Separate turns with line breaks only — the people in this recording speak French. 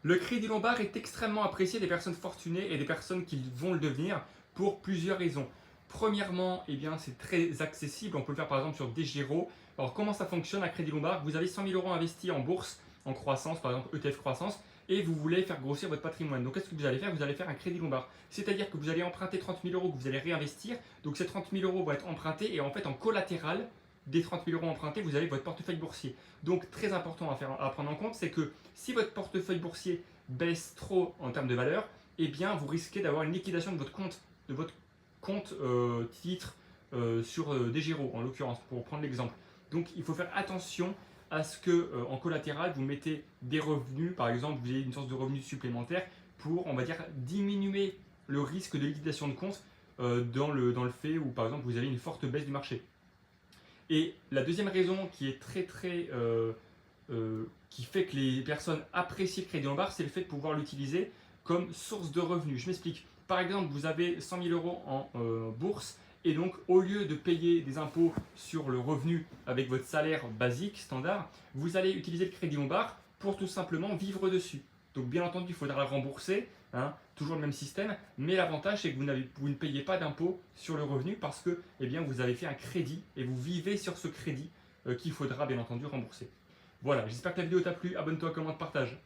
Le crédit lombard est extrêmement apprécié des personnes fortunées et des personnes qui vont le devenir pour plusieurs raisons. Premièrement, eh bien, c'est très accessible. On peut le faire par exemple sur DEGIRO. Alors, comment ça fonctionne un crédit lombard? Vous avez 100 000 euros investis en bourse, en croissance, par exemple ETF croissance, et vous voulez faire grossir votre patrimoine. Donc, qu'est-ce que vous allez faire? Vous allez faire un crédit lombard. C'est-à-dire que vous allez emprunter 30 000 euros que vous allez réinvestir. Donc, ces 30 000 euros vont être empruntés et en fait, en collatéral des 30 000 euros empruntés, vous avez votre portefeuille boursier. Donc, très important à prendre en compte, c'est que si votre portefeuille boursier baisse trop en termes de valeur, eh bien, vous risquez d'avoir une liquidation de votre compte titre sur DEGIRO, en l'occurrence, pour prendre l'exemple. Donc, il faut faire attention à ce que en collatéral, vous mettez des revenus, par exemple, vous ayez une source de revenus supplémentaire pour, on va dire, diminuer le risque de liquidation de compte dans le fait où, par exemple, vous avez une forte baisse du marché. Et la deuxième raison qui est qui fait que les personnes apprécient le crédit lombard, c'est le fait de pouvoir l'utiliser comme source de revenus. Je m'explique. Par exemple, vous avez 100 000 euros en bourse et donc au lieu de payer des impôts sur le revenu avec votre salaire basique, standard, vous allez utiliser le crédit lombard pour tout simplement vivre dessus. Donc bien entendu, il faudra le rembourser, hein, toujours le même système, mais l'avantage c'est que vous ne payez pas d'impôt sur le revenu parce que eh bien, vous avez fait un crédit et vous vivez sur ce crédit qu'il faudra bien entendu rembourser. Voilà, j'espère que la vidéo t'a plu, abonne-toi, commente, partage.